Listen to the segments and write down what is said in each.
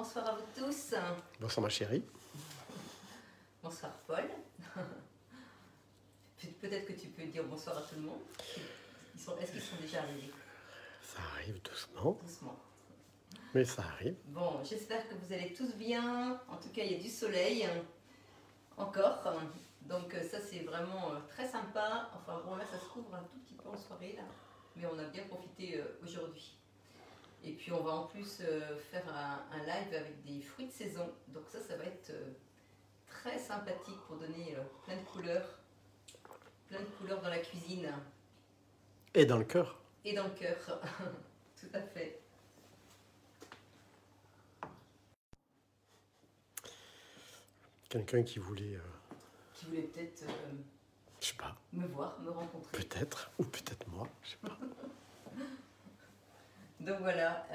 bonsoir à vous tous. Bonsoir ma chérie. Bonsoir Paul. Peut-être que tu peux dire bonsoir à tout le monde. Est-ce qu'ils sont déjà arrivés? Ça arrive doucement. Doucement. Mais ça arrive. Bon, j'espère que vous allez tous bien. En tout cas, il y a du soleil encore. Donc ça, c'est vraiment très sympa. Enfin bon, là, ça se couvre un tout petit peu en soirée, là. Mais on a bien profité aujourd'hui. Et puis, on va en plus faire un live avec des fruits de saison. Donc ça va être très sympathique pour donner plein de couleurs. Plein de couleurs dans la cuisine. Et dans le cœur. Et dans le cœur. Tout à fait. Quelqu'un qui voulait... Qui voulait peut-être... je sais pas. Me voir, me rencontrer. Peut-être. Ou peut-être moi. Je sais pas. Donc voilà.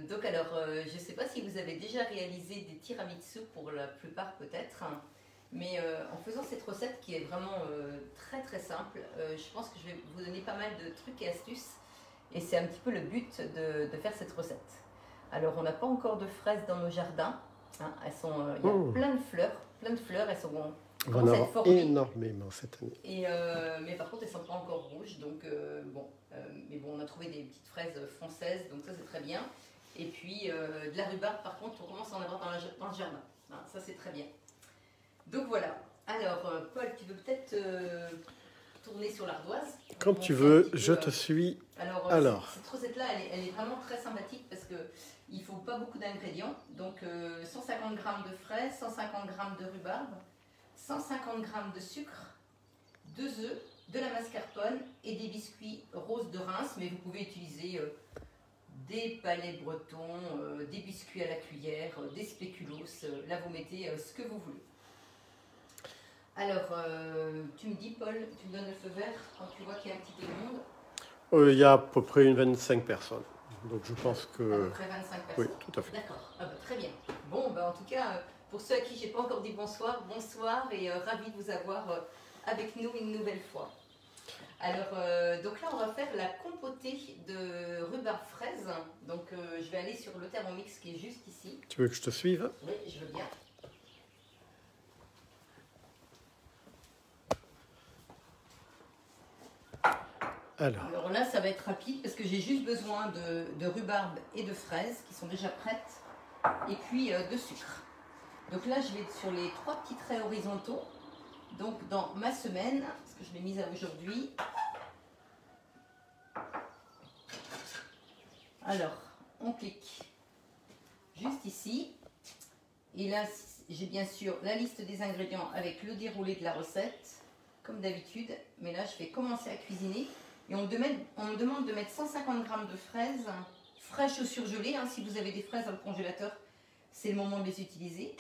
Donc alors, je ne sais pas si vous avez déjà réalisé des tiramisu pour la plupart peut-être. Mais en faisant cette recette qui est vraiment très très simple, je pense que je vais vous donner pas mal de trucs et astuces. Et c'est un petit peu le but de faire cette recette. Alors on n'a pas encore de fraises dans nos jardins. Hein, elles sont, il y a plein de fleurs, elles sont on va en avoir énormément cette année. Et, mais par contre elles ne sont pas encore rouges, donc mais bon, on a trouvé des petites fraises françaises, donc ça c'est très bien. Et puis de la rhubarbe par contre on commence à en avoir dans le jardin, hein, ça c'est très bien. Donc voilà, alors Paul, tu veux peut-être tourner sur l'ardoise? Comme tu veux, je te suis. Alors. Cette recette-là, elle est vraiment très sympathique parce qu'il ne faut pas beaucoup d'ingrédients. Donc 150 g de fraises, 150 g de rhubarbe, 150 g de sucre, 2 œufs, de la mascarpone et des biscuits roses de Reims. Mais vous pouvez utiliser des palais bretons, des biscuits à la cuillère, des spéculoos. Là, vous mettez ce que vous voulez. Alors, tu me dis, Paul, tu me donnes le feu vert quand tu vois qu'il y a un petit peu de monde? Il y a à peu près une 25 personnes. Donc je pense que... À peu près 25 personnes. Oui, tout à fait. D'accord, ah bah, très bien. Bon, bah, en tout cas, pour ceux à qui je n'ai pas encore dit bonsoir, bonsoir et ravi de vous avoir avec nous une nouvelle fois. Alors, donc là, on va faire la compotée de rhubarbe fraise. Donc, je vais aller sur le Thermomix qui est juste ici. Tu veux que je te suive? Oui, je veux bien. Alors là, ça va être rapide parce que j'ai juste besoin de rhubarbe et de fraises qui sont déjà prêtes et puis de sucre. Donc là, je vais être sur les 3 petits traits horizontaux. Donc dans ma semaine, parce que je l'ai mise à aujourd'hui. Alors, on clique juste ici. Et là, j'ai bien sûr la liste des ingrédients avec le déroulé de la recette, comme d'habitude. Mais là, je vais commencer à cuisiner. Et on me demande de mettre 150 g de fraises fraîches ou surgelées. Hein, si vous avez des fraises dans le congélateur, c'est le moment de les utiliser.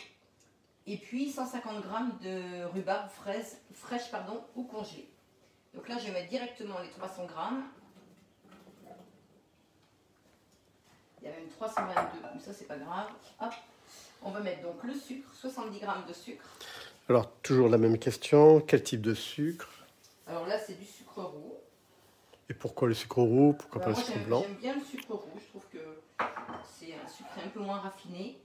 Et puis 150 g de rhubarbe fraîche ou congelée. Donc là, je vais mettre directement les 300 g. Il y a même 322, mais ça, c'est pas grave. Hop. On va mettre donc le sucre, 70 g de sucre. Alors, toujours la même question. Quel type de sucre? Alors là, c'est du sucre roux. Et pourquoi le sucre roux? Pourquoi pas le sucre blanc? J'aime bien le sucre roux, je trouve que c'est un sucre un peu moins raffiné.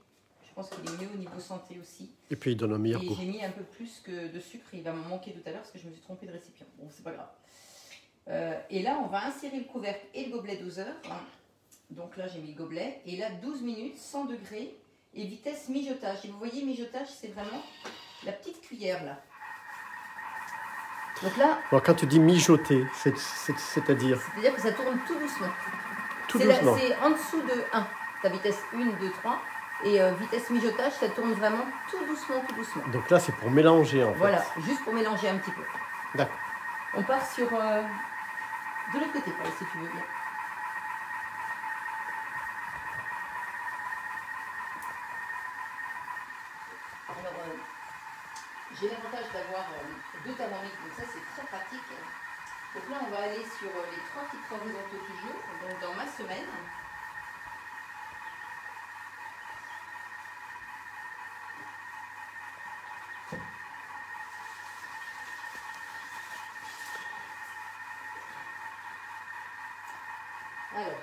Je pense qu'il est mieux au niveau santé aussi. Et puis il donne un meilleur goût. J'ai mis un peu plus que de sucre, il va me manquer tout à l'heure parce que je me suis trompée de récipient. Bon, c'est pas grave. Et là, on va insérer le couvercle et le gobelet doseur. Donc là, j'ai mis le gobelet. Et là, 12 minutes, 100 degrés et vitesse mijotage. Et vous voyez, mijotage, c'est vraiment la petite cuillère là. Donc là, alors quand tu dis mijoter, c'est-à-dire? C'est-à-dire que ça tourne tout doucement. Tout doucement. C'est en dessous de 1, ta vitesse 1, 2, 3. Et vitesse mijotage, ça tourne vraiment tout doucement, tout doucement. Donc là, c'est pour mélanger en fait. Voilà, juste pour mélanger un petit peu. D'accord. On part sur... de l'autre côté, Paul, si tu veux bien. Alors, j'ai l'avantage d'avoir 2 thermomix, donc ça c'est très pratique. Donc là, on va aller sur les 3 titres horizontaux toujours, donc dans ma semaine. Alors,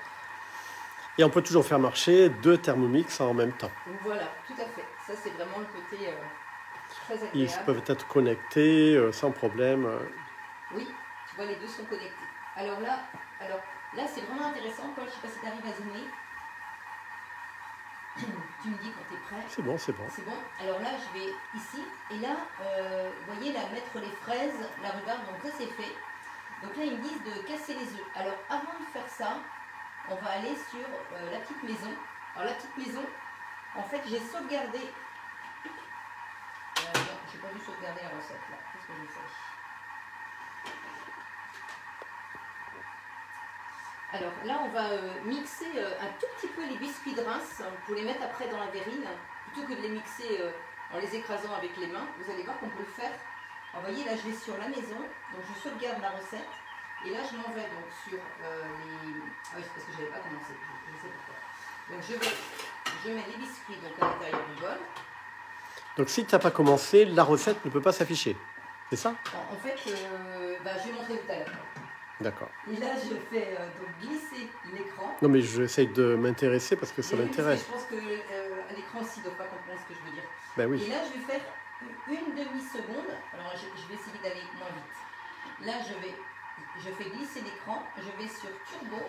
Et on peut toujours faire marcher 2 Thermomix en même temps. Voilà, tout à fait. Ça, c'est vraiment le côté très Ils agréable. peuvent être connectés sans problème. Oui, tu vois, les deux sont connectés. Alors là c'est vraiment intéressant. Paul, je ne sais pas si tu arrives à zoomer. Tu me dis quand tu es prêt. C'est bon, c'est bon. C'est bon. Alors là, je vais ici. Et là, vous voyez, là, mettre les fraises, la rhubarbe, donc ça, c'est fait. Donc là, ils me disent de casser les œufs. Alors, avant de faire ça, on va aller sur la petite maison. Alors, la petite maison, en fait, j'ai sauvegardé. Non, j'ai pas dû sauvegarder la recette, là. Qu'est-ce que j'ai fait? Alors là, on va mixer un tout petit peu les biscuits de Reims pour les mettre après dans la verrine, plutôt que de les mixer en les écrasant avec les mains. Vous allez voir qu'on peut le faire. Alors, vous voyez, là, je vais sur la maison, donc je sauvegarde la recette. Et là, je m'en vais donc sur les... Ah oui, c'est parce que je n'avais pas commencé, je sais pourquoi. Donc je mets les biscuits donc, à l'intérieur du bol. Donc si tu n'as pas commencé, la recette ne peut pas s'afficher. C'est ça? En fait, je vais montrer tout à l'heure. D'accord. Et là, je fais donc glisser l'écran. Non, mais j'essaye de m'intéresser parce que ça Oui, m'intéresse. je pense que à l'écran aussi, ils ne doivent pas comprendre ce que je veux dire. Ben oui. Et là, je vais faire une demi-seconde. Alors, je vais essayer d'aller moins vite. Là, je fais glisser l'écran. Je vais sur Turbo.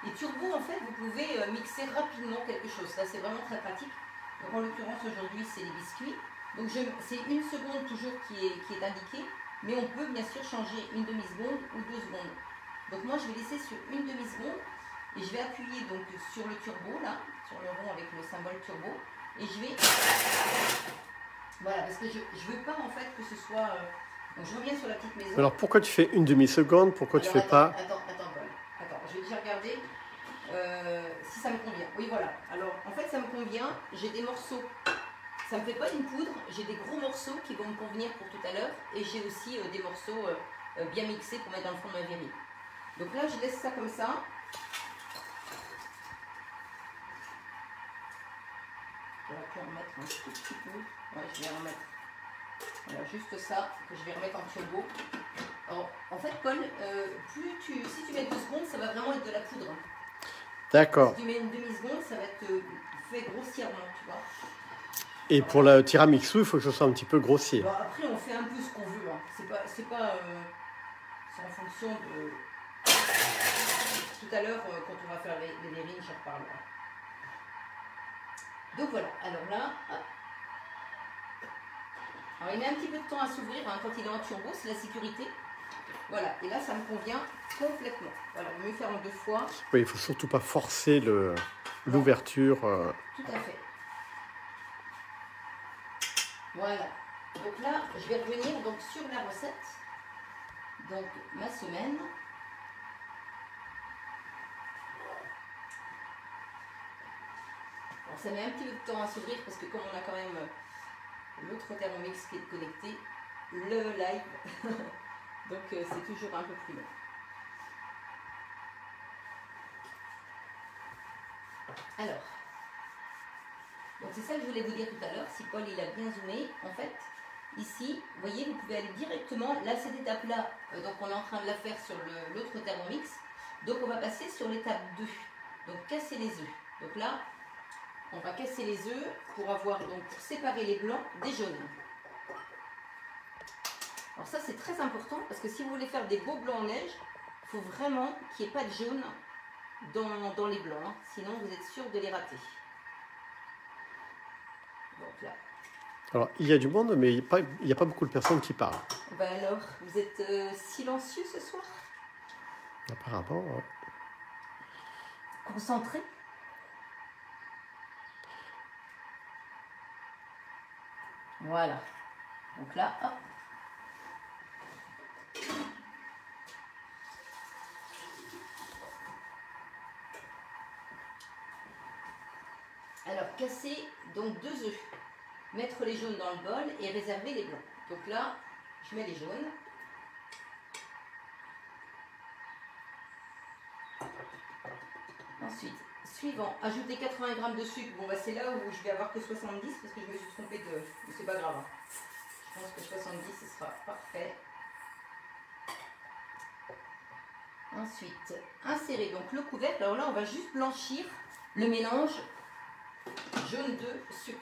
Et Turbo, en fait, vous pouvez mixer rapidement quelque chose. Ça, c'est vraiment très pratique. Donc, en l'occurrence, aujourd'hui, c'est les biscuits. Donc, c'est une seconde toujours qui est indiquée. Mais on peut bien sûr changer une demi-seconde ou 2 secondes. Donc, moi, je vais laisser sur une demi-seconde. Et je vais appuyer donc sur le turbo, là, sur le rond avec le symbole turbo. Et je vais... Voilà, parce que je ne veux pas en fait que ce soit... Donc je reviens sur la petite maison. Alors pourquoi tu fais une demi-seconde? Pourquoi tu fais pas... Attends, Paul. Attends, je vais déjà regarder si ça me convient. Oui, voilà. Alors, en fait, ça me convient. J'ai des morceaux. Ça ne me fait pas une poudre. J'ai des gros morceaux qui vont me convenir pour tout à l'heure. Et j'ai aussi des morceaux bien mixés pour mettre dans le fond de ma verrine. Donc là, je laisse ça comme ça. J'aurais pu en remettre un tout petit peu. Ouais, je vais en remettre. Voilà, juste ça, que je vais remettre en turbo. Alors, en fait, Paul, si tu mets 2 secondes, ça va vraiment être de la poudre. D'accord. Si tu mets une demi-seconde, ça va être fait grossièrement, tu vois. Et pour le tiramisu, il faut que ce soit un petit peu grossier. Bon, après, on fait un peu ce qu'on veut. Hein. C'est en fonction de... Tout à l'heure, quand on va faire les verrines, j'en reparlerai. Donc voilà, alors là, hop. Alors il met un petit peu de temps à s'ouvrir hein, quand il est en turbo, c'est la sécurité. Voilà, et là ça me convient complètement. Voilà, il vaut mieux faire en 2 fois. Oui, il ne faut surtout pas forcer l'ouverture. Tout à fait. Voilà. Donc là, je vais revenir donc, sur la recette. Donc ma semaine. Alors ça met un petit peu de temps à s'ouvrir parce que comme on a quand même l'autre Thermomix qui est connecté, le live, donc c'est toujours un peu plus long. Alors, donc c'est ça que je voulais vous dire tout à l'heure, si Paul il a bien zoomé, en fait, ici, vous voyez, vous pouvez aller directement, là cette étape-là, donc on est en train de la faire sur l'autre Thermomix, donc on va passer sur l'étape 2, donc casser les œufs. Donc là, on va casser les œufs pour séparer les blancs des jaunes. Alors ça c'est très important parce que si vous voulez faire des beaux blancs en neige, il faut vraiment qu'il n'y ait pas de jaune dans les blancs, hein. Sinon vous êtes sûr de les rater. Donc là. Alors il y a du monde, mais il n'y a pas beaucoup de personnes qui parlent. Ben alors, vous êtes silencieux ce soir? Apparemment, ouais. Concentré? Voilà. Donc là, hop. Alors, casser donc 2 œufs. Mettre les jaunes dans le bol et réserver les blancs. Donc là, je mets les jaunes. Ensuite, suivant, ajouter 80 g de sucre. Bon, bah c'est là où je vais avoir que 70 parce que je me suis trompée de... Mais c'est pas grave. Hein. Je pense que 70, ce sera parfait. Ensuite, insérer donc le couvercle. Alors là, on va juste blanchir le mélange jaune d'œuf, sucre.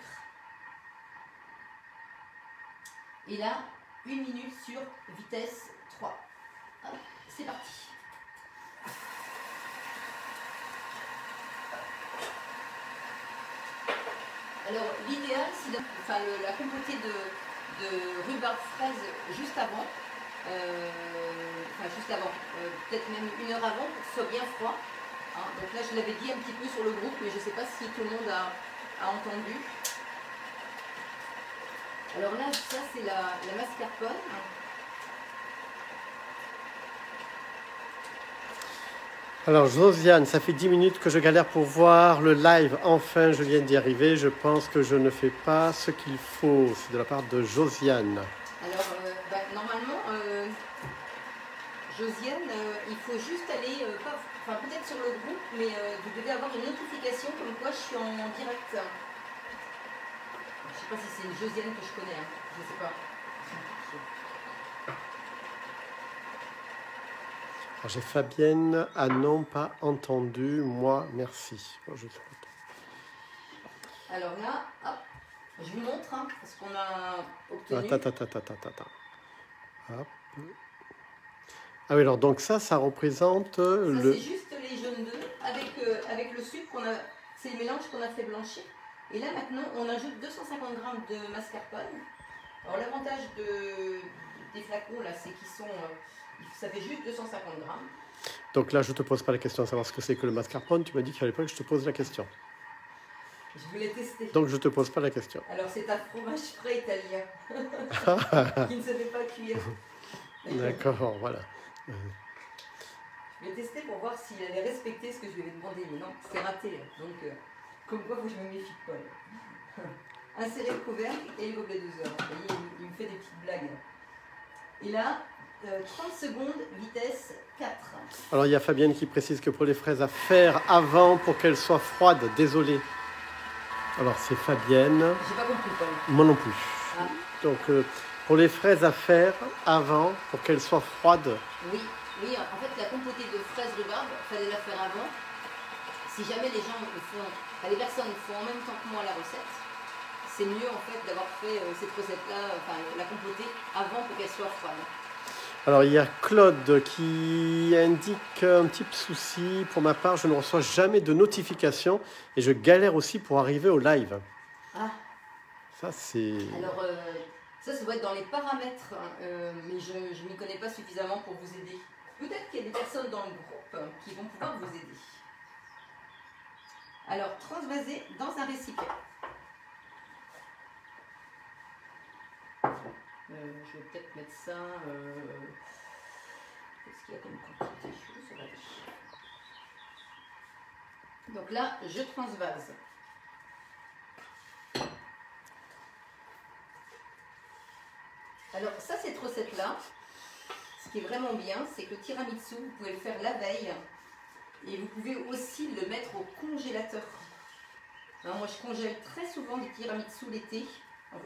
Et là, 1 minute sur vitesse 3. C'est parti. Alors l'idéal, c'est la compotée de rhubarbe fraise juste avant, peut-être même 1 heure avant pour que ce soit bien froid. Hein, donc là je l'avais dit un petit peu sur le groupe, mais je ne sais pas si tout le monde a entendu. Alors là, ça c'est la mascarpone. Alors Josiane, ça fait 10 minutes que je galère pour voir le live. Enfin, je viens d'y arriver. Je pense que je ne fais pas ce qu'il faut. C'est de la part de Josiane. Alors, normalement, Josiane, il faut juste aller, peut-être sur le groupe, mais vous devez avoir une notification comme quoi je suis en direct. Je ne sais pas si c'est une Josiane que je connais, hein. Je ne sais pas. Alors, j'ai Fabienne. Ah non, pas entendu. Moi, merci. Alors là, hop, je vous montre, hein, parce qu'on a obtenu... Hop. Ah oui, alors donc ça représente le... c'est juste les jaunes d'œufs avec le sucre qu'on a... C'est le mélange qu'on a fait blanchir. Et là, maintenant, on ajoute 250 g de mascarpone. Alors l'avantage des flacons, là, c'est qu'ils sont... ça fait juste 250 g. Donc là, je ne te pose pas la question de savoir ce que c'est que le mascarpone. Tu m'as dit qu'à l'époque, je te pose la question. Je voulais tester. Donc je ne te pose pas la question. Alors c'est un fromage frais italien qui ne se fait pas cuire. D'accord, voilà. Je vais tester pour voir s'il allait respecter ce que je lui avais demandé. Mais non, c'est raté. Donc, comme quoi, faut que je me méfie de Paul. Insérer le couvercle et le gobelet doseur. Vous voyez, il me fait des petites blagues. Et là, 30 secondes, vitesse 4. Alors il y a Fabienne qui précise que pour les fraises à faire avant pour qu'elles soient froides, désolé. Alors c'est Fabienne. J'ai pas compris, Paul. Moi non plus. Ah. Donc pour les fraises à faire avant pour qu'elles soient froides. Oui, en fait la compotée de fraises rhubarbe, il fallait la faire avant. Si jamais les gens le font, les personnes font en même temps que moi la recette, c'est mieux en fait d'avoir fait cette recette-là, la compotée avant pour qu'elle soit froide. Alors il y a Claude qui indique un petit souci. Pour ma part, je ne reçois jamais de notification et je galère aussi pour arriver au live. Ah. Ça c'est... Alors ça doit être dans les paramètres, mais je ne m'y connais pas suffisamment pour vous aider. Peut-être qu'il y a des personnes dans le groupe qui vont pouvoir vous aider. Alors transvaser dans un récipient. Je vais peut-être mettre ça... Qu'est-ce qu'il y a comme quantité? Je sais pas. Donc là, je transvase. Alors ça, cette recette-là, ce qui est vraiment bien, c'est que le tiramisu, vous pouvez le faire la veille et vous pouvez aussi le mettre au congélateur. Alors, moi, je congèle très souvent des tiramisu l'été.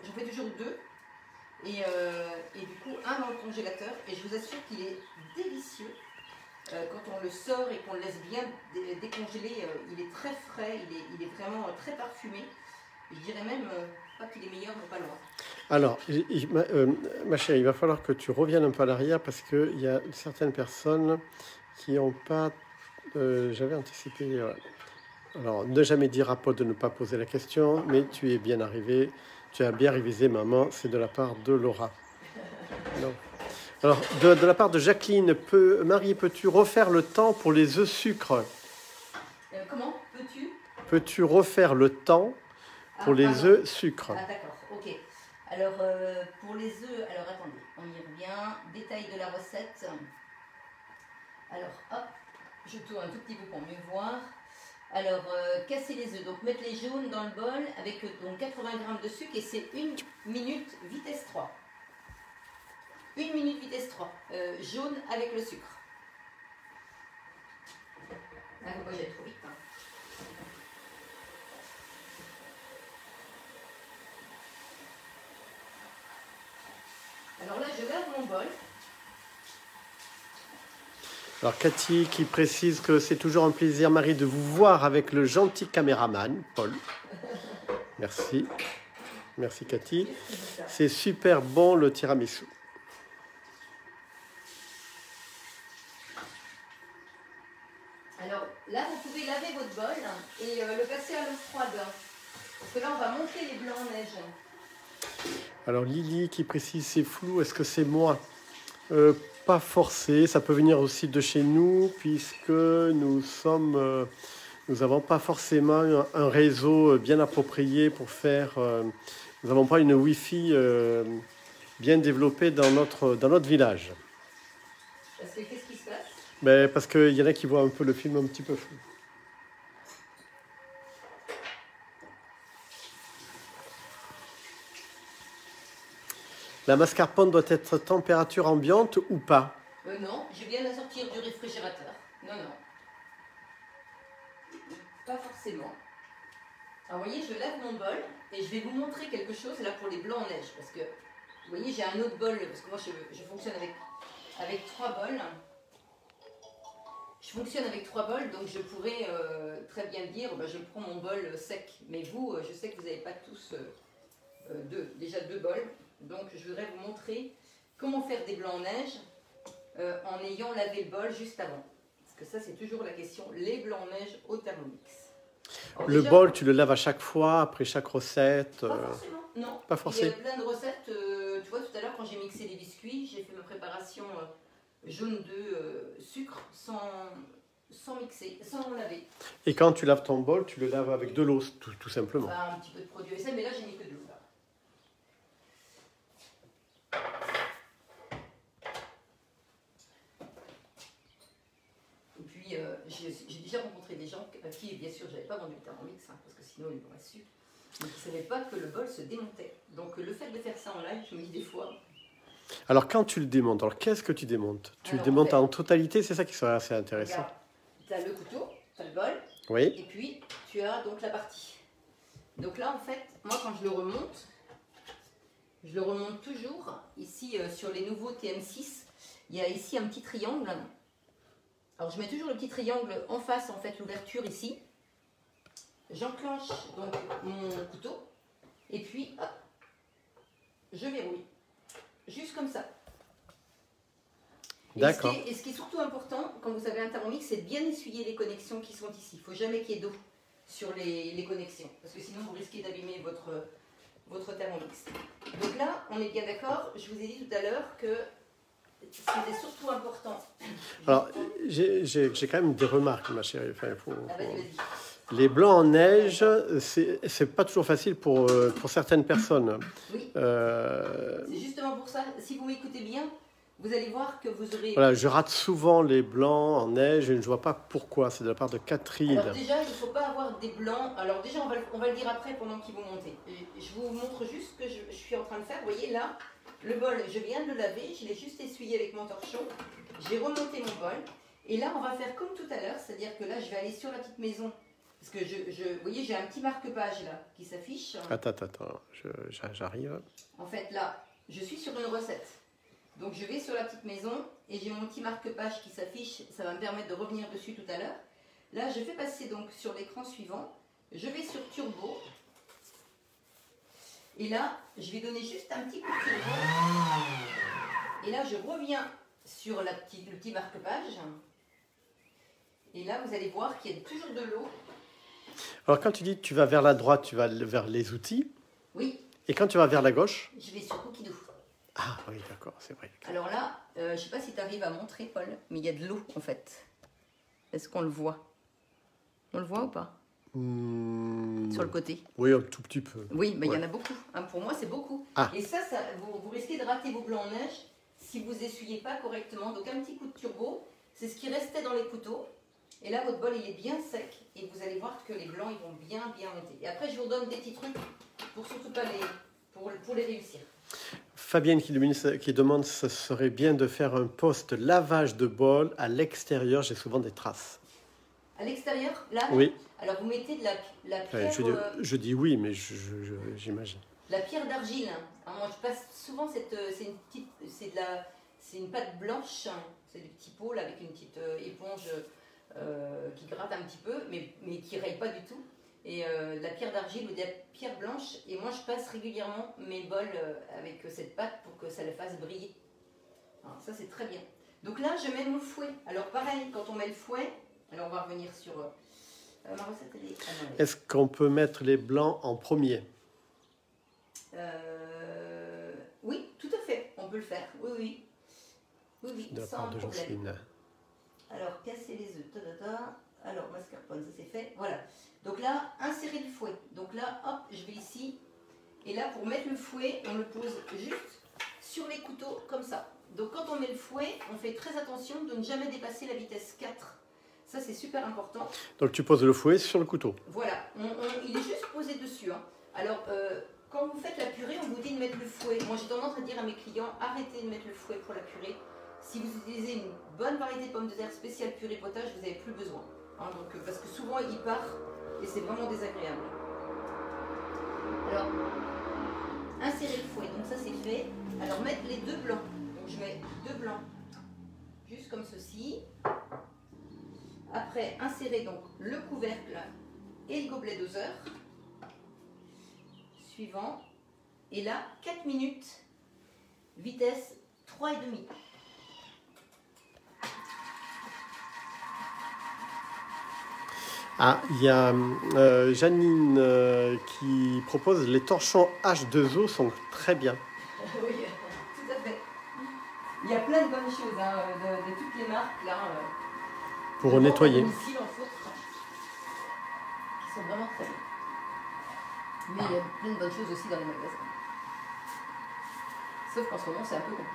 J'en fais toujours 2. Et du coup, un dans le congélateur. Et je vous assure qu'il est délicieux. Quand on le sort et qu'on le laisse bien décongeler, il est très frais, il est vraiment très parfumé. Je dirais même pas qu'il est meilleur, mais pas loin. Alors, ma chérie, il va falloir que tu reviennes un peu à l'arrière parce qu'il y a certaines personnes qui n'ont pas... J'avais anticipé... Alors, ne jamais dire à Paul de ne pas poser la question, mais tu es bien arrivé. Tu as bien révisé, maman. C'est de la part de Laura. Non. Alors, de la part de Jacqueline, Marie, peux-tu refaire le temps pour les œufs sucre? Comment peux-tu? Peux-tu refaire le temps pour les œufs sucre? Ah, d'accord, ok. Alors, pour les œufs, alors attendez, on y revient. Détail de la recette. Alors, hop, je tourne un tout petit peu pour mieux voir. Alors, casser les œufs. Donc, mettre les jaunes dans le bol avec donc 80 g de sucre et c'est 1 minute vitesse 3. 1 minute vitesse 3. Jaune avec le sucre. Ah, faut pas que j'aille trop vite. Hein. Alors là, je lave mon bol. Alors Cathy qui précise que c'est toujours un plaisir, Marie, de vous voir avec le gentil caméraman, Paul. Merci. Merci Cathy. C'est super bon le tiramisu. Alors là, vous pouvez laver votre bol et le passer à l'eau froide. Parce que là, on va monter les blancs en neige. Alors Lily qui précise c'est flou, est-ce que c'est moi? Pas forcé, ça peut venir aussi de chez nous puisque nous n'avons pas forcément un réseau bien approprié pour faire. Nous n'avons pas une Wi-Fi bien développée dans notre village. Parce que qu'est-ce qui se passe? Ben, parce qu'il y en a qui voient un peu le film un petit peu flou. La mascarpone doit être température ambiante ou pas? Non, je viens de la sortir du réfrigérateur. Non, non. Pas forcément. Alors, vous voyez, je lave mon bol et je vais vous montrer quelque chose là pour les blancs en neige. Parce que, vous voyez, j'ai un autre bol, parce que moi, je fonctionne avec 3 bols. Je fonctionne avec 3 bols, donc je pourrais très bien dire, je prends mon bol sec. Mais vous, je sais que vous n'avez pas tous déjà 2 bols. Donc, je voudrais vous montrer comment faire des blancs en neige en ayant lavé le bol juste avant. Parce que ça, c'est toujours la question, les blancs en neige au Thermomix. Alors, Le déjà, bol, tu le laves à chaque fois, après chaque recette? pas forcément, non. Pas forcément. Il y a plein de recettes. Tu vois, tout à l'heure, quand j'ai mixé les biscuits, j'ai fait ma préparation jaune d'œuf, sucre, sans mixer, sans laver. Et quand tu laves ton bol, tu le laves avec de l'eau, tout simplement. Enfin, un petit peu de produit OSM, mais là, j'ai mis que de l'eau. Et puis, j'ai déjà rencontré des gens à qui, bien sûr, je n'avais pas vendu le Thermomix, parce que sinon, ils m'auraient su. Mais qui ne savaient pas que le bol se démontait. Donc, le fait de faire ça en live, je me dis des fois... Alors, quand tu le démontes, alors qu'est-ce que tu démontes? Tu Alors, le démontes en fait, en totalité, c'est ça qui serait assez intéressant. Tu as le couteau, tu as le bol, Oui. et puis tu as donc la partie. Donc là, en fait, moi, quand je le remonte toujours. Ici, sur les nouveaux TM6, il y a ici un petit triangle. Alors, je mets toujours le petit triangle en face, en fait, l'ouverture ici. J'enclenche donc mon couteau, et puis, hop, je verrouille. Juste comme ça. D'accord. Et ce qui est surtout important, quand vous avez un Thermomix, c'est de bien essuyer les connexions qui sont ici. Il ne faut jamais qu'il y ait d'eau sur les connexions, parce que sinon vous risquez d'abîmer votre Thermomix. Donc là, on est bien d'accord. Je vous ai dit tout à l'heure que ce qui est surtout important... Alors, j'ai quand même des remarques, ma chérie. Enfin, Vas-y. Les blancs en neige, c'est pas toujours facile pour certaines personnes. Oui. C'est justement pour ça. Si vous m'écoutez bien, vous allez voir que vous aurez... Voilà, je rate souvent les blancs en neige et je ne vois pas pourquoi. C'est de la part de Catherine. Alors déjà, il ne faut pas avoir des blancs. Alors déjà, on va le dire après pendant qu'ils vont monter. Je vous montre juste ce que je suis en train de faire. Vous voyez là, le bol, je viens de le laver. Je l'ai juste essuyé avec mon torchon. J'ai remonté mon bol. Et là, on va faire comme tout à l'heure. C'est-à-dire que là, je vais aller sur la petite maison. Parce que vous voyez, j'ai un petit marque-page là qui s'affiche. Attends, j'arrive. En fait, là, je suis sur une recette. Donc, je vais sur la petite maison et j'ai mon petit marque-page qui s'affiche. Ça va me permettre de revenir dessus tout à l'heure. Là, je fais passer donc sur l'écran suivant. Je vais sur Turbo. Et là, je vais donner juste un petit coup de turbo. Et là, je reviens sur le petit marque-page. Et là, vous allez voir qu'il y a toujours de l'eau. Alors, quand tu dis que tu vas vers la droite, tu vas vers les outils. Oui. Et quand tu vas vers la gauche? Je vais sur Cookidoo. Ah oui, d'accord, c'est vrai. Alors là, je ne sais pas si tu arrives à montrer, Paul, mais il y a de l'eau en fait. Est-ce qu'on le voit? On le voit ou pas? Sur le côté. Oui, un tout petit peu. Oui, mais il y en a beaucoup. Hein, pour moi, c'est beaucoup. Ah. Et ça vous risquez de rater vos blancs en neige si vous essuyez pas correctement. Donc un petit coup de turbo, c'est ce qui restait dans les couteaux. Et là, votre bol, il est bien sec. Et vous allez voir que les blancs, ils vont bien monter. Et après, je vous redonne des petits trucs pour surtout pas pour les réussir. Fabienne qui demande si ce serait bien de faire un post lavage de bol à l'extérieur. J'ai souvent des traces. À l'extérieur, là? Oui. Alors, vous mettez de la pierre... Je dis oui, mais j'imagine. La pierre d'argile. Hein, moi, je passe souvent c'est une pâte blanche C'est des petits pots là, avec une petite éponge qui gratte un petit peu, mais qui raye pas du tout. Et de la pierre d'argile ou de la pierre blanche. Et moi, je passe régulièrement mes bols avec cette pâte pour que ça les fasse briller. Alors, ça, c'est très bien. Donc là, je mets mon fouet. Alors pareil, quand on met le fouet, alors on va revenir sur ma recette. Est-ce qu'on peut mettre les blancs en premier? Oui, tout à fait, on peut le faire. Oui, oui. Oui, oui, De la sans part de problème. Jocelyne. Alors, casser les œufs. Alors, mascarpone, ça c'est fait. Voilà. Donc là, insérer le fouet. Donc là, hop, je vais ici. Et là, pour mettre le fouet, on le pose juste sur les couteaux, comme ça. Donc quand on met le fouet, on fait très attention de ne jamais dépasser la vitesse 4. Ça, c'est super important. Donc tu poses le fouet sur le couteau. Voilà, il est juste posé dessus. Hein. Alors, quand vous faites la purée, on vous dit de mettre le fouet. Moi, j'ai tendance à dire à mes clients, arrêtez de mettre le fouet pour la purée. Si vous utilisez une bonne variété de pommes de terre spéciale purée potage, vous n'avez plus besoin. Hein, donc, parce que souvent, il part et c'est vraiment désagréable. Alors, insérer le fouet, donc ça c'est fait. Alors, mettre les deux blancs. Donc, je mets deux blancs, juste comme ceci. Après, insérer donc le couvercle et le gobelet doseur. Suivant. Et là, 4 minutes, vitesse 3,5. Ah, il y a Janine qui propose les torchons H2O sont très bien. Oui, tout à fait. Il y a plein de bonnes choses hein, de toutes les marques là. Pour nettoyer. Ici, entre autres, qui sont vraiment très bien. Mais il y a plein de bonnes choses aussi dans les magasins. Sauf qu'en ce moment, c'est un peu compliqué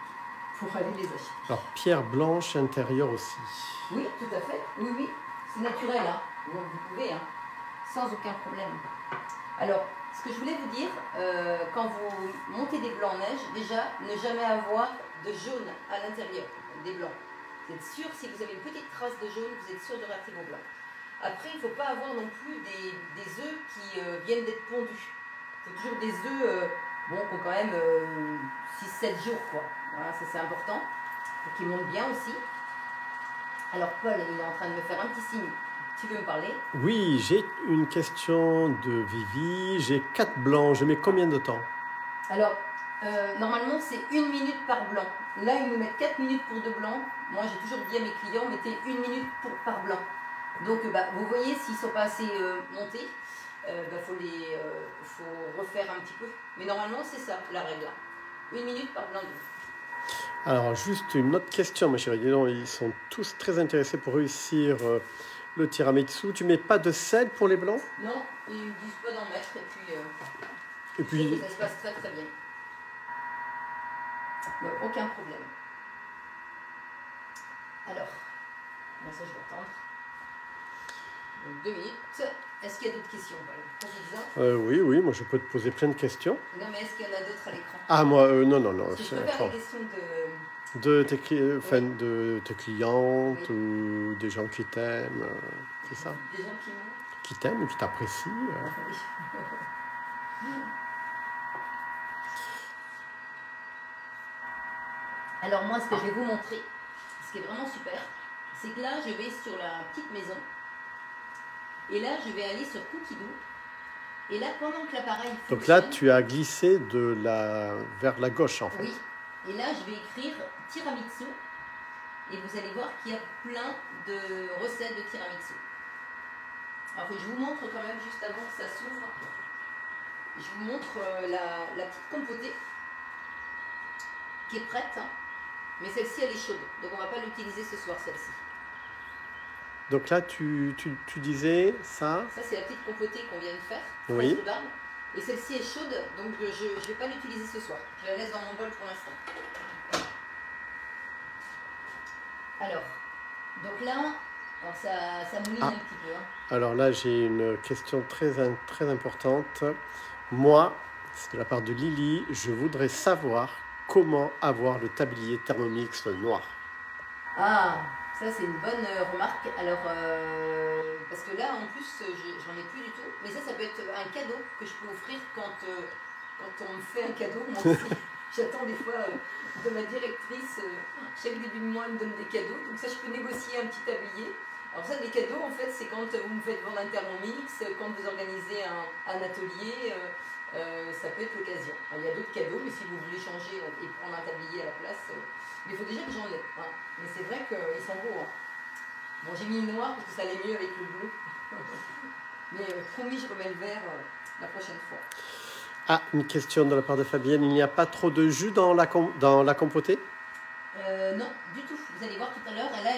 pour aller les acheter. Alors, pierre blanche intérieure aussi. Oui, tout à fait. Oui, oui. C'est naturel. Hein. Donc, vous pouvez, hein, sans aucun problème. Alors, ce que je voulais vous dire, quand vous montez des blancs en neige, déjà, ne jamais avoir de jaune à l'intérieur des blancs. Vous êtes sûr, si vous avez une petite trace de jaune, vous êtes sûr de rater vos blancs. Après, il ne faut pas avoir non plus des œufs qui viennent d'être pondus. Il faut toujours des œufs bon, qui ont quand même 6-7 jours. Quoi. Voilà, ça c'est important. Pour qu'ils montent bien aussi. Alors Paul, il est en train de me faire un petit signe. Tu veux me parler? Oui, j'ai une question de Vivi. J'ai 4 blancs. Je mets combien de temps? Alors, normalement, c'est 1 minute par blanc. Là, ils nous mettent 4 minutes pour 2 blancs. Moi, j'ai toujours dit à mes clients, mettez 1 minute par blanc. Donc, vous voyez, s'ils ne sont pas assez montés, faut refaire un petit peu. Mais normalement, c'est ça, la règle. 1 minute par blanc d'œuf. Alors, juste une autre question, ma chérie. Dis donc, ils sont tous très intéressés pour réussir le tiramisu. Tu mets pas de sel pour les blancs? Non, ils ne disent pas d'en mettre. Et puis ça se passe très très bien. Donc, aucun problème. Alors, bon, ça je vais attendre. Donc 2 minutes. Est-ce qu'il y a d'autres questions? Oui, moi je peux te poser plein de questions. Non, mais est-ce qu'il y en a d'autres à l'écran? Ah, moi, non. Parce que je préfère les questions de tes clientes ou des gens qui t'aiment, c'est ça? Des gens qui t'aiment, qui t'apprécient. Alors moi, ce que je vais vous montrer, ce qui est vraiment super, c'est que là, je vais sur la petite maison. Et là, je vais aller sur Cookidoo. Et là, pendant que l'appareil fonctionne... Donc là, tu as glissé vers la gauche, en fait. Oui. Et là, je vais écrire tiramisu. Et vous allez voir qu'il y a plein de recettes de tiramisu. Alors, je vous montre quand même, juste avant que ça s'ouvre, je vous montre la petite compotée qui est prête. Hein. Mais celle-ci, elle est chaude. Donc, on ne va pas l'utiliser ce soir, celle-ci. Donc là, tu disais ça? Ça, c'est la petite compotée qu'on vient de faire. Oui. Et celle-ci est chaude, donc je ne vais pas l'utiliser ce soir. Je la laisse dans mon bol pour l'instant. Alors, donc là, ça mouline un petit peu. Hein. Alors là, j'ai une question très importante. Moi, c'est de la part de Lily, je voudrais savoir comment avoir le tablier Thermomix noir. Ah, ça c'est une bonne remarque. Alors, parce que là, en plus, j'en ai plus du tout. Mais ça peut être un cadeau que je peux offrir quand on me fait un cadeau, moi aussi. J'attends des fois de ma directrice, chaque début de mois, elle me donne des cadeaux. Donc ça, je peux négocier un petit tablier. Alors ça, les cadeaux, en fait, c'est quand vous me faites vendre un Thermomix, quand vous organisez un atelier, ça peut être l'occasion. Il y a d'autres cadeaux, mais si vous voulez changer et prendre un tablier à la place, mais il faut déjà que j'en ai. Hein. Mais c'est vrai qu'ils sont beaux. Hein. Bon, j'ai mis le noir parce que ça allait mieux avec le bleu. Mais promis, je remets le vert la prochaine fois. Ah, une question de la part de Fabienne. Il n'y a pas trop de jus dans la compotée? Non, du tout. Vous allez voir tout à l'heure. Là,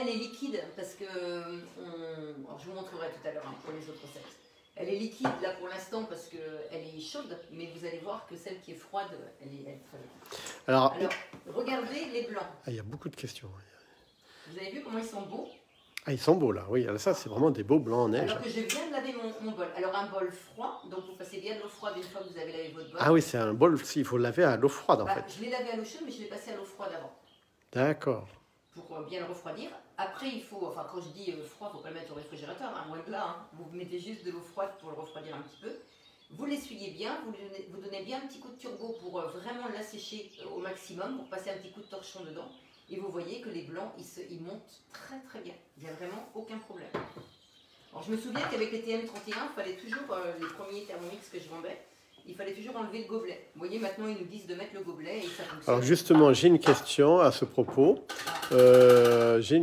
elle est liquide parce que... alors, je vous montrerai tout à l'heure hein, pour les autres recettes. Elle est liquide là pour l'instant parce qu'elle est chaude, mais vous allez voir que celle qui est froide, elle est très bien. Alors, regardez les blancs. Ah, il y a beaucoup de questions. Vous avez vu comment ils sont beaux? Ah, ils sont beaux là, oui. Alors ça, c'est vraiment des beaux blancs en neige. Alors que je viens de laver mon bol. Alors un bol froid, donc vous passez bien de l'eau froide une fois que vous avez lavé votre bol. Ah oui, c'est un bol, il faut le laver à l'eau froide en fait. Je l'ai lavé à l'eau chaude, mais je l'ai passé à l'eau froide avant. D'accord. Pour bien le refroidir. Après, il faut, enfin quand je dis froid, il ne faut pas le mettre au réfrigérateur, hein, loin de là. Hein. Vous mettez juste de l'eau froide pour le refroidir un petit peu. Vous l'essuyez bien, vous donnez bien un petit coup de turbo pour vraiment l'assécher au maximum, pour passer un petit coup de torchon dedans. Et vous voyez que les blancs, ils montent très très bien. Il n'y a vraiment aucun problème. Alors je me souviens qu'avec les TM31, il fallait toujours, les premiers Thermomix que je vendais, il fallait toujours enlever le gobelet. Vous voyez, maintenant ils nous disent de mettre le gobelet et ça fonctionne. Alors justement, j'ai une question à ce propos. Je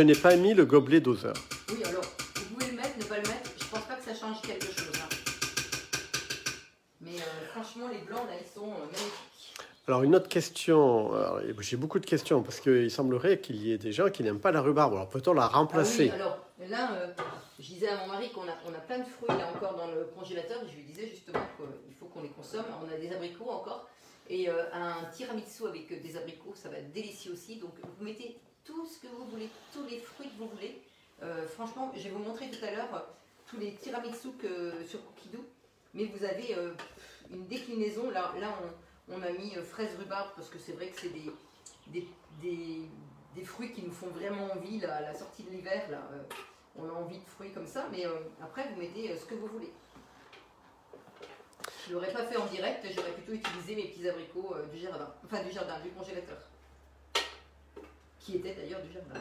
n'ai pas mis le gobelet doseur. Oui, alors, vous pouvez le mettre, ne pas le mettre. Je pense pas que ça change quelque chose. Hein. Mais franchement, les blancs, là, ils sont magnifiques. Alors une autre question, j'ai beaucoup de questions parce qu'il semblerait qu'il y ait des gens qui n'aiment pas la rhubarbe. Alors peut-on la remplacer? Ah oui, alors là, je disais à mon mari qu'on a plein de fruits là encore dans le congélateur. Je lui disais justement qu'il faut qu'on les consomme. On a des abricots encore et un tiramisu avec des abricots, ça va être délicieux aussi. Donc vous mettez tout ce que vous voulez, tous les fruits que vous voulez. Franchement, je vais vous montrer tout à l'heure tous les tiramisu sur Cookidoo. Mais vous avez une déclinaison. Là on a mis fraises rhubarbe parce que c'est vrai que c'est des fruits qui nous font vraiment envie là, à la sortie de l'hiver. On a envie de fruits comme ça, mais après vous mettez ce que vous voulez. Je ne l'aurais pas fait en direct, j'aurais plutôt utilisé mes petits abricots du jardin, du congélateur, qui étaient d'ailleurs du jardin.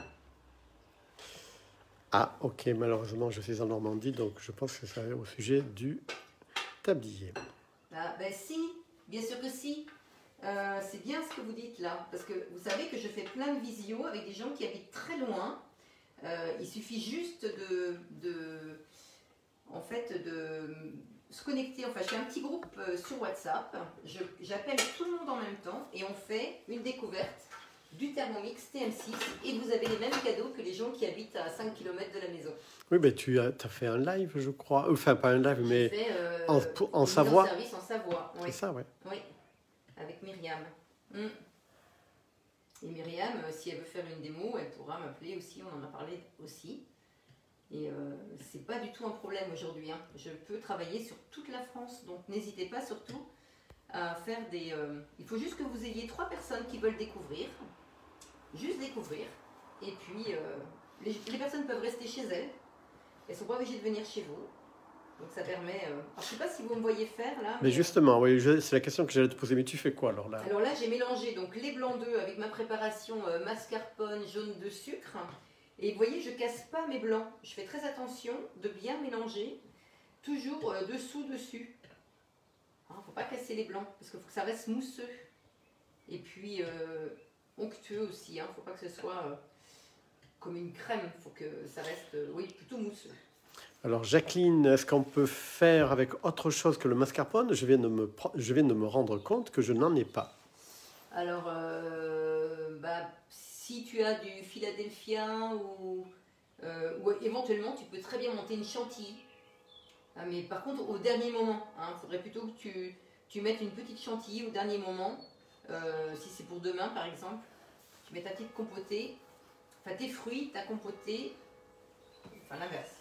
Ah ok, malheureusement je suis en Normandie, donc je pense que c'est au sujet du tablier. Ah ben si, bien sûr que si. C'est bien ce que vous dites là, parce que vous savez que je fais plein de visios avec des gens qui habitent très loin. Il suffit juste de se connecter. Enfin, je fais un petit groupe sur WhatsApp. J'appelle tout le monde en même temps et on fait une découverte du Thermomix TM6 et vous avez les mêmes cadeaux que les gens qui habitent à 5 km de la maison. Oui, mais tu as fait un live, je crois. Enfin, pas un live, mais en Savoie. Service en Savoie. Oui. C'est ça, ouais. Oui, avec Myriam. Et Myriam, si elle veut faire une démo, elle pourra m'appeler aussi, on en a parlé aussi. Et c'est pas du tout un problème aujourd'hui. Hein. Je peux travailler sur toute la France, donc n'hésitez pas surtout à faire des... il faut juste que vous ayez 3 personnes qui veulent découvrir, juste découvrir. Et puis, les personnes peuvent rester chez elles, elles ne sont pas obligées de venir chez vous. Donc ça permet... Alors, je ne sais pas si vous me voyez faire là. Mais justement, oui, c'est la question que j'allais te poser. Mais tu fais quoi alors là? Alors là, j'ai mélangé donc, les blancs d'œufs avec ma préparation mascarpone, jaune de sucre. Et vous voyez, je ne casse pas mes blancs. Je fais très attention de bien mélanger, toujours dessous-dessus. Il ne faut pas casser les blancs, parce qu'il faut que ça reste mousseux. Et puis onctueux aussi. Il ne faut pas que ce soit comme une crème. Il faut que ça reste plutôt mousseux. Alors Jacqueline, est-ce qu'on peut faire avec autre chose que le mascarpone? Je viens de me rendre compte que je n'en ai pas. Alors, si tu as du Philadelphia ou éventuellement tu peux très bien monter une chantilly. Ah, mais par contre au dernier moment, il faudrait plutôt que tu mettes une petite chantilly au dernier moment. Si c'est pour demain par exemple, tu mets ta petite compotée, enfin tes fruits, ta compotée, enfin l'inverse.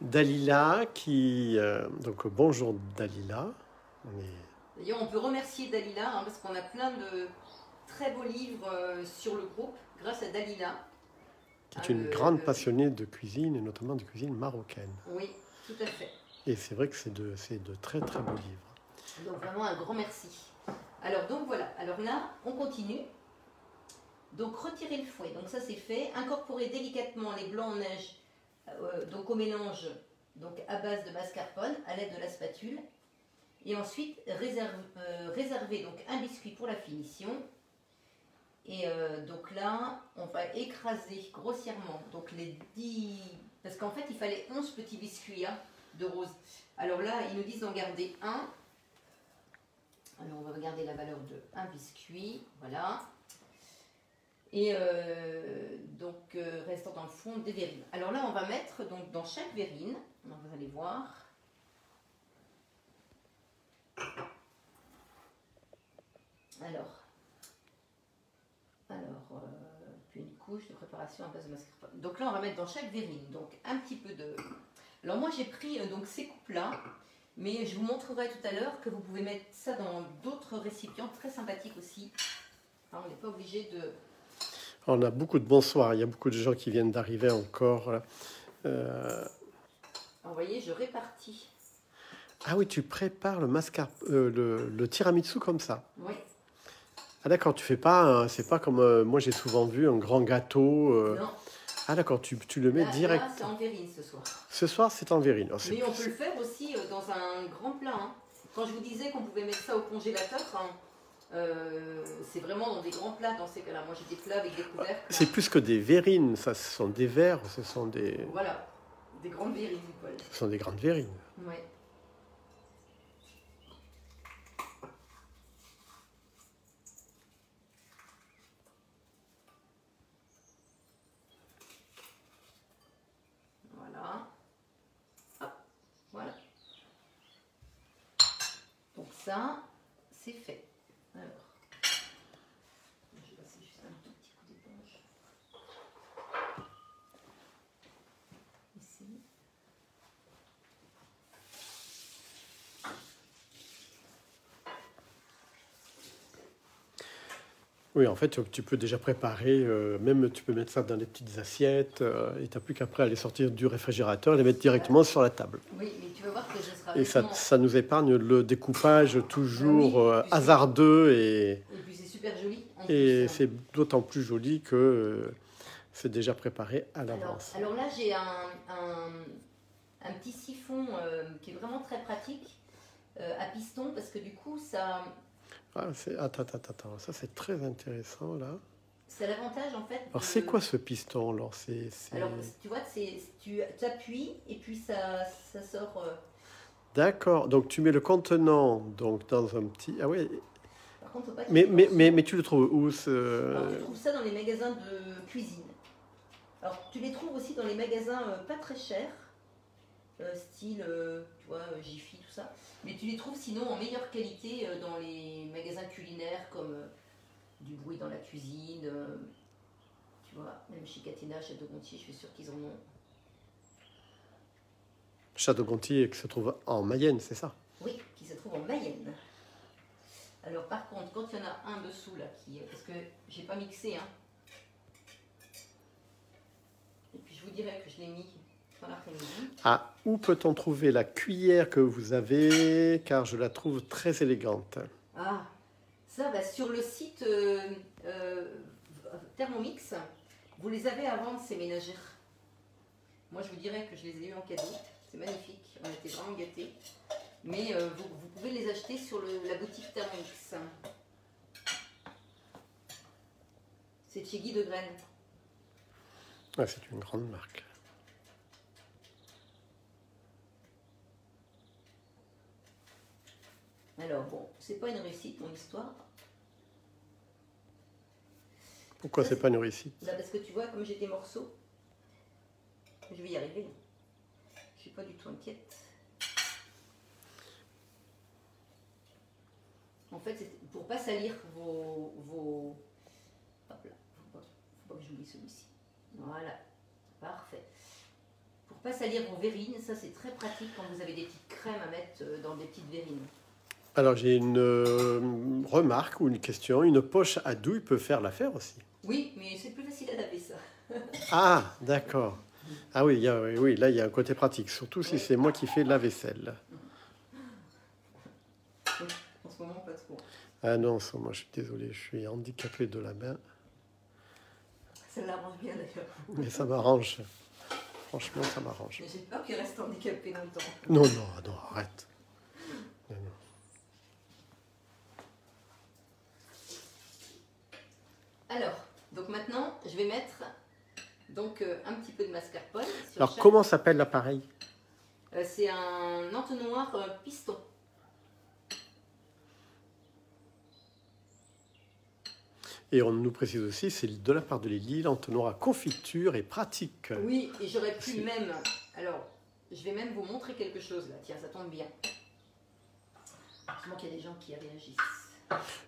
Dalila donc bonjour Dalila. D'ailleurs on peut remercier Dalila parce qu'on a plein de très beaux livres sur le groupe grâce à Dalila. Qui est une grande passionnée de cuisine et notamment de cuisine marocaine. Oui, tout à fait. Et c'est vrai que c'est de très très beaux livres. Donc vraiment un grand merci. Alors donc voilà, alors là on continue. Donc retirer le fouet, donc ça c'est fait. Incorporer délicatement les blancs en neige donc au mélange donc à base de mascarpone à l'aide de la spatule. Et ensuite réserver donc un biscuit pour la finition. Et donc là on va écraser grossièrement donc les 10... Parce qu'en fait il fallait 11 petits biscuits hein, de rose. Alors là ils nous disent d'en garder un. Alors on va regarder la valeur de un biscuit, voilà. Et donc restant dans le fond des verrines. Alors là on va mettre donc dans chaque verrine, donc vous allez voir. Alors puis une couche de préparation à base de mascarpone. Donc là on va mettre dans chaque verrine donc un petit peu de... Alors moi j'ai pris donc ces coupes là. Mais je vous montrerai tout à l'heure que vous pouvez mettre ça dans d'autres récipients très sympathiques aussi. Enfin, on n'est pas obligé de... On a beaucoup de bonsoirs, il y a beaucoup de gens qui viennent d'arriver encore. Alors, vous voyez, je répartis. Ah oui, tu prépares le tiramisu comme ça. Oui. Ah d'accord, tu fais pas, c'est pas comme moi j'ai souvent vu un grand gâteau. Non. Ah d'accord, tu le mets direct. Là, c'est en verrine ce soir. Ce soir, c'est en verrine. Oh, mais on peut le faire aussi dans un grand plat. Hein. Quand je vous disais qu'on pouvait mettre ça au congélateur, hein, c'est vraiment dans des grands plats dans ces cas-là. Moi, j'ai des plats avec des couvercles. C'est plus que des verrines, ça, ce sont des verres, ce sont des... Voilà, des grandes verrines, Paul. Ce sont des grandes verrines. Oui. Voilà. Donc ça, c'est fait. Alors, je vais passer juste un tout petit coup d'éponge. Ici. Oui, en fait, tu peux déjà préparer, même tu peux mettre ça dans des petites assiettes, et tu n'as plus qu'après les sortir du réfrigérateur et les mettre directement sur la table. Oui, mais tu vas voir que ce sera... Et ça nous épargne le découpage toujours hasardeux. Et puis c'est super joli. Et c'est d'autant plus joli que c'est déjà préparé à l'avance. Alors là, j'ai un petit siphon qui est vraiment très pratique à piston parce que du coup, ça... Ah, attends, ça c'est très intéressant là. C'est l'avantage en fait. Alors c'est quoi ce piston alors Alors tu vois, tu appuies et puis ça sort. D'accord, donc tu mets le contenant donc dans un petit... Ah oui. Par contre, faut pas mais tu le trouves où Alors, tu trouves ça dans les magasins de cuisine. Alors tu les trouves aussi dans les magasins pas très chers, style, tu vois, Jiffy, tout ça. Mais tu les trouves sinon en meilleure qualité dans les magasins culinaires comme du bruit dans la cuisine, tu vois, même chez Catena, Château-Gontier, je suis sûre qu'ils en ont. Château-Gontier qui se trouve en Mayenne, c'est ça? Oui, qui se trouve en Mayenne. Alors par contre, quand il y en a un dessous là, parce que j'ai pas mixé, hein. Et puis je vous dirai que je l'ai mis dans l'après-midi. Ah, où peut-on trouver la cuillère que vous avez? Car je la trouve très élégante. Ah, ça, sur le site Thermomix, vous les avez à vendre ces ménagères. Moi, je vous dirais que je les ai eu en cadeau. C'est magnifique, on était vraiment gâtés. Mais vous pouvez les acheter sur la boutique Thermomix. C'est de chez Guy de Graine. Ah, c'est une grande marque. Alors bon, c'est pas une réussite mon histoire. Pourquoi c'est pas une réussite? Parce que tu vois, comme j'ai des morceaux, je vais y arriver. Je suis pas du tout inquiète. En fait, c'est pour pas salir vos... Hop là, faut pas que j'oublie celui-ci. Voilà, parfait. Pour pas salir vos verrines, ça c'est très pratique quand vous avez des petites crèmes à mettre dans des petites verrines. Alors j'ai une remarque ou une question. Une poche à douille peut faire l'affaire aussi. Oui, mais c'est plus facile à laver ça. Ah, d'accord. Ah oui, oui, oui, là, il y a un côté pratique, surtout si Oui. c'est moi qui fais la vaisselle. En ce moment, pas trop. Ah non, ça, moi, je suis désolé, je suis handicapé de la main. Ça l'arrange bien d'ailleurs. Mais ça m'arrange. Franchement, ça m'arrange. Mais j'ai peur qu'il reste handicapé longtemps. Non, non, non, arrête. Non, non. Alors, donc maintenant, je vais mettre donc, un petit peu de mascarpone. Sur Alors, chaque... comment s'appelle l'appareil? C'est un entonnoir piston. Et on nous précise aussi, c'est de la part de Lily, l'entonnoir à confiture est pratique. Oui, et j'aurais pu même... Alors, je vais même vous montrer quelque chose là. Tiens, ça tombe bien. Heureusement qu'il y a des gens qui réagissent.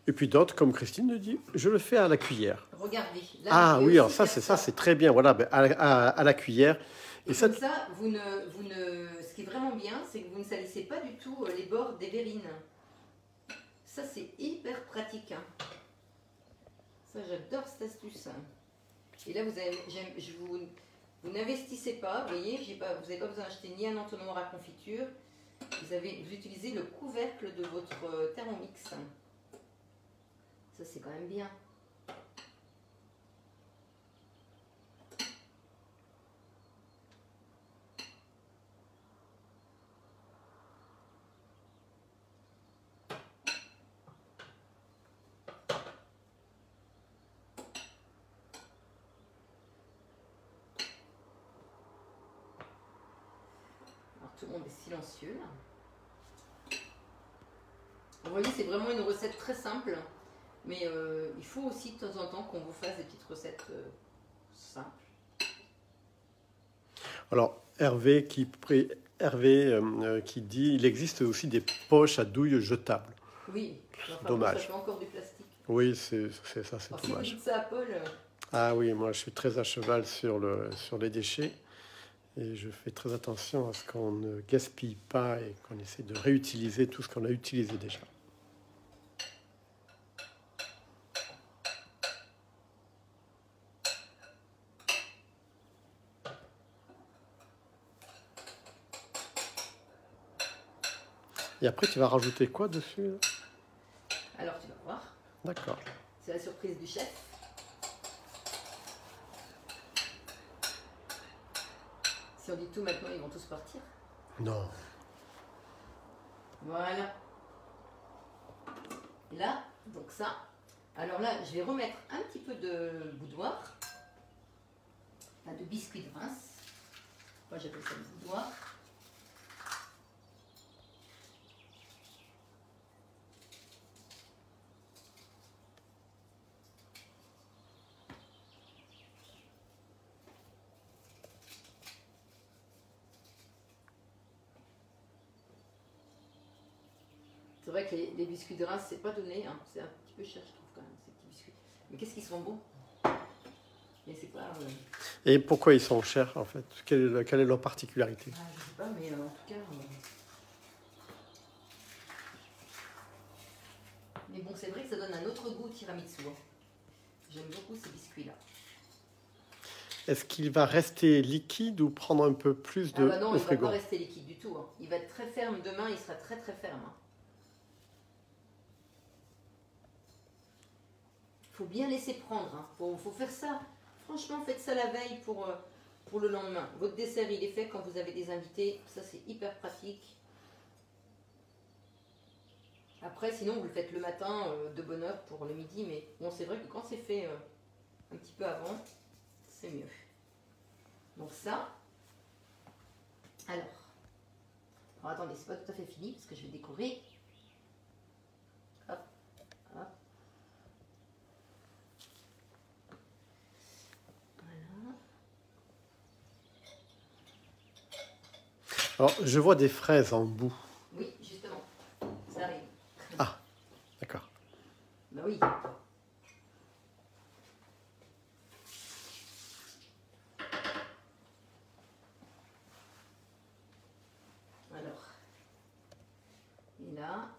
Et puis d'autres, comme Christine le dit, je le fais à la cuillère. Regardez. Là, Ah vous pouvez oui, alors aussi ça, faire c'est très bien. Voilà, ben, à la cuillère. Et Et ça, comme ça, ce qui est vraiment bien, c'est que vous ne salissez pas du tout les bords des verrines. Ça, c'est hyper pratique. Hein. Ça, j'adore cette astuce. Et là, vous n'investissez pas, vous voyez, vous n'avez pas besoin d'acheter ni un entonnoir à confiture. Vous utilisez le couvercle de votre Thermomix. Ça, c'est quand même bien. Tout le monde est silencieux là. Vous voyez, c'est vraiment une recette très simple, mais il faut aussi de temps en temps qu'on vous fasse des petites recettes simples. alors, Hervé qui dit il existe aussi des poches à douille jetables. Oui, enfin, Dommage. Ça fait encore du plastique. Oui, c'est ça, c'est Alors, si vous dommage. dites ça à Paul, Ah oui, moi je suis très à cheval sur les déchets et je fais très attention à ce qu'on ne gaspille pas et qu'on essaie de réutiliser tout ce qu'on a utilisé déjà. Et après, tu vas rajouter quoi dessus là? alors tu vas voir. D'accord. C'est la surprise du chef. Si on dit tout maintenant, ils vont tous partir. Non. Voilà. Et là, donc ça. Alors là, je vais remettre un petit peu de boudoir. Enfin, de biscuit de Reims. Moi, j'appelle ça le boudoir. C'est vrai que les biscuits de Reims, c'est pas donné. Hein. C'est un petit peu cher, je trouve, quand même, ces petits biscuits. Mais qu'est-ce qu'ils sont bons. Mais c'est pas... Et pourquoi ils sont chers en fait? Quelle est leur particularité? Ah, je sais pas, mais en tout cas... Mais bon, c'est vrai que ça donne un autre goût au tiramisu. Hein. J'aime beaucoup ces biscuits-là. Est-ce qu'il va rester liquide ou prendre un peu plus Ah bah non, au il ne va frigo? pas rester liquide du tout. Hein. Il va être très ferme demain, il sera très très ferme. Hein. Faut bien laisser prendre. Hein. Faut faire ça. Franchement, faites ça la veille pour le lendemain. Votre dessert, il est fait quand vous avez des invités. Ça, c'est hyper pratique. Après, sinon, vous le faites le matin de bonne heure pour le midi. Mais bon, c'est vrai que quand c'est fait un petit peu avant, c'est mieux. Donc ça. Alors attendez, c'est pas tout à fait fini parce que je vais décorer. Hop, hop. Voilà. Alors, je vois des fraises en bout. Oui, justement, ça arrive. Ah, d'accord. Bah oui. Alors, et là,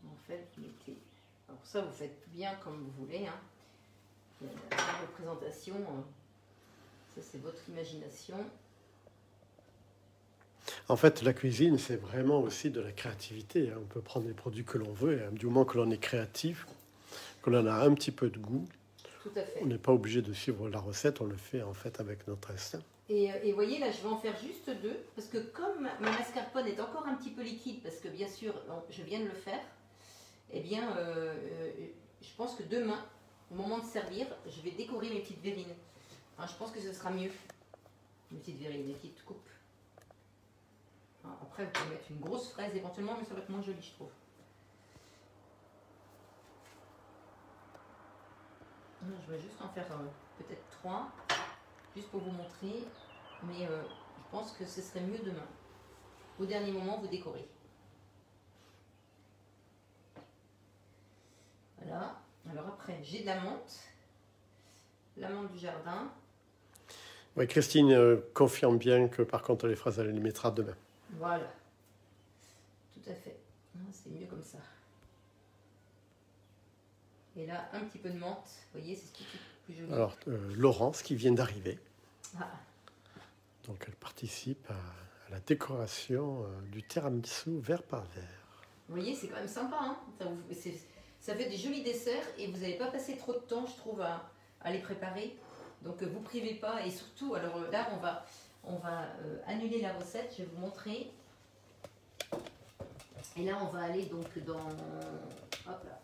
en fait, vous mettez. Alors ça, vous faites bien comme vous voulez. Hein. La représentation, ça c'est votre imagination. En fait, la cuisine, c'est vraiment aussi de la créativité. On peut prendre les produits que l'on veut, et du moment que l'on est créatif, que l'on a un petit peu de goût, tout à fait. On n'est pas obligé de suivre la recette, on le fait en fait avec notre instinct. Et vous voyez, là, je vais en faire juste 2, parce que comme ma mascarpone est encore un petit peu liquide, parce que bien sûr, je viens de le faire, eh bien, je pense que demain, au moment de servir, je vais décorer mes petites verrines. Hein, je pense que ce sera mieux. Mes petites verrines, mes petites coupes. Hein, après, vous pouvez mettre une grosse fraise éventuellement, mais ça va être moins joli, je trouve. Je vais juste en faire peut-être 3, juste pour vous montrer, mais je pense que ce serait mieux demain. Au dernier moment, vous décorez. Voilà. Alors après, j'ai de la menthe du jardin. Oui, Christine confirme bien que par contre les fraises, elle les mettra demain. Voilà. Tout à fait. C'est mieux comme ça. Et là, un petit peu de menthe. Vous voyez, c'est ce qui est plus joli. Alors, Laurence qui vient d'arriver. Ah. Donc, elle participe à la décoration du tiramisu verre par verre. Vous voyez, c'est quand même sympa. Hein, ça fait des jolis desserts et vous n'avez pas passé trop de temps, je trouve, à les préparer. Donc, vous privez pas. Et surtout, alors là, on va annuler la recette. Je vais vous montrer. Et là, on va aller donc dans... Hop là.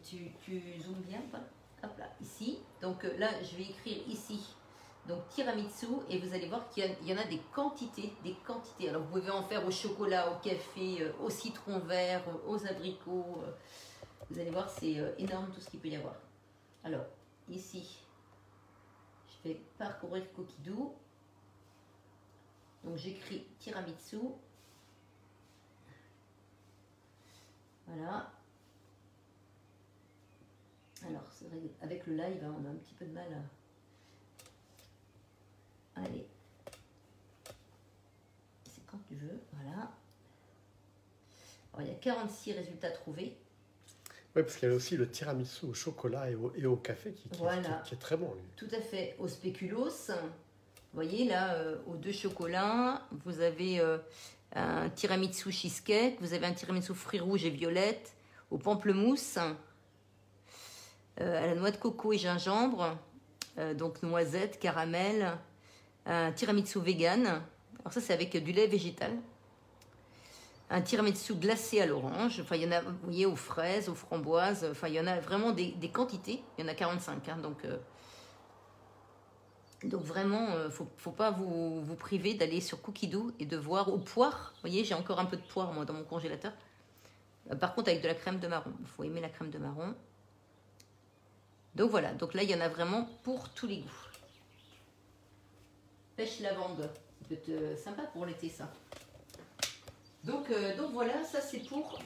Tu zoomes bien, hop là, ici. Donc là, je vais écrire ici, donc tiramisu, et vous allez voir qu'il y en a des quantités, Alors vous pouvez en faire au chocolat, au café, au citron vert, aux abricots. Vous allez voir, c'est énorme tout ce qu'il peut y avoir. Alors, ici, je vais parcourir Coquidou. Donc j'écris tiramisu. Voilà. Alors, c'est vrai qu'avec le live, on a un petit peu de mal à... Allez. C'est quand tu veux, voilà. Alors, il y a 46 résultats trouvés. Oui, parce qu'il y a aussi le tiramisu au chocolat et au café qui est très bon. Lui. Tout à fait. Au spéculoos, vous voyez là, aux 2 chocolats, vous avez un tiramisu cheesecake, vous avez un tiramisu fruits rouges et violettes, au pamplemousse, à la noix de coco et gingembre, donc noisette, caramel, un tiramisu vegan, alors ça c'est avec du lait végétal, un tiramisu glacé à l'orange, enfin il y en a, vous voyez, aux fraises, aux framboises, enfin il y en a vraiment des quantités, il y en a 45, hein, donc vraiment, faut pas vous priver d'aller sur Cookidoo et de voir aux poires, vous voyez, j'ai encore un peu de poire moi dans mon congélateur, par contre avec de la crème de marron, il faut aimer la crème de marron. Donc voilà, donc là il y en a vraiment pour tous les goûts. Pêche lavande, ça peut être sympa pour l'été ça. Donc voilà, ça c'est pour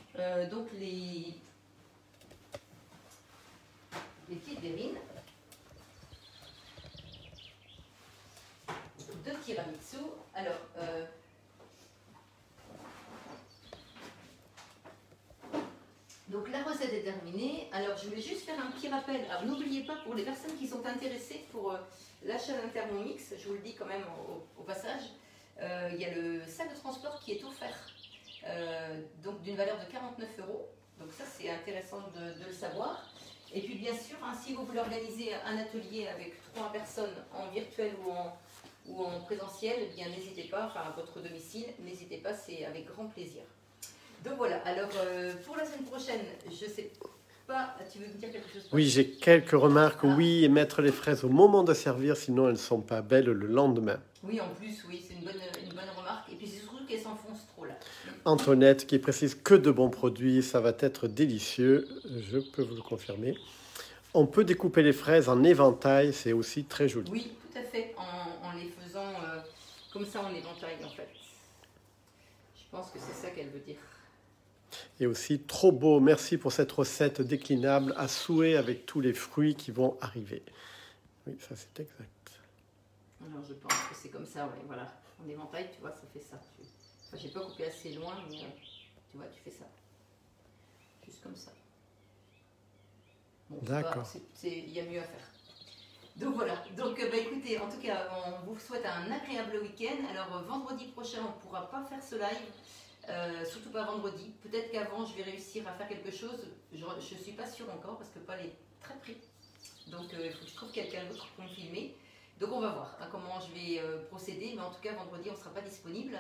donc les petites verrines de tiramisu. Alors, donc la recette est terminée. Alors je voulais juste faire un petit rappel. Alors n'oubliez pas, pour les personnes qui sont intéressées pour l'achat d'un Thermomix, je vous le dis quand même au passage, il y a le sac de transport qui est offert, donc d'une valeur de 49 €. Donc ça c'est intéressant de le savoir. Et puis bien sûr, hein, si vous voulez organiser un atelier avec 3 personnes en virtuel ou en présentiel, eh bien n'hésitez pas, enfin à votre domicile, n'hésitez pas, c'est avec grand plaisir. Donc voilà, alors pour la semaine prochaine, je sais pas, tu veux me dire quelque chose? Oui, j'ai quelques remarques. Oui, et mettre les fraises au moment de servir, sinon elles ne sont pas belles le lendemain. Oui, en plus, oui, c'est une bonne remarque. Et puis c'est surtout qu'elles s'enfoncent trop là. Antoinette qui précise que de bons produits, ça va être délicieux, je peux vous le confirmer. On peut découper les fraises en éventail, c'est aussi très joli. Oui, tout à fait, en les faisant comme ça en éventail en fait. Je pense que c'est ça qu'elle veut dire. Et aussi trop beau, merci pour cette recette déclinable à souhait avec tous les fruits qui vont arriver. Oui, ça c'est exact. Alors je pense que c'est comme ça, ouais, voilà. En éventail, tu vois, ça fait ça. Enfin, j'ai pas coupé assez loin, mais tu vois, tu fais ça. Juste comme ça. Bon, D'accord. il y a mieux à faire. Donc voilà, donc bah, écoutez, en tout cas, on vous souhaite un agréable week-end. Alors vendredi prochain, on ne pourra pas faire ce live, surtout pas vendredi. Peut-être qu'avant, je vais réussir à faire quelque chose. Je ne suis pas sûre encore parce que Paul est très pris. Donc il faut que je trouve quelqu'un d'autre pour me filmer. Donc on va voir hein, comment je vais procéder. Mais en tout cas, vendredi, on ne sera pas disponible.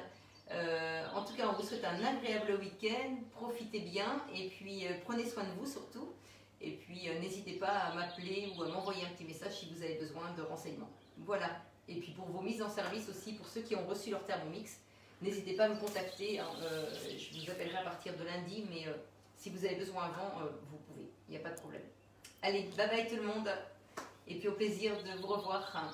En tout cas, on vous souhaite un agréable week-end. Profitez bien et puis prenez soin de vous surtout. Et puis n'hésitez pas à m'appeler ou à m'envoyer un petit message si vous avez besoin de renseignements. Voilà. Et puis pour vos mises en service aussi, pour ceux qui ont reçu leur Thermomix, n'hésitez pas à me contacter. Hein, je vous appellerai à partir de lundi, mais si vous avez besoin avant, vous pouvez. Il n'y a pas de problème. Allez, bye bye tout le monde. Et puis au plaisir de vous revoir. Hein.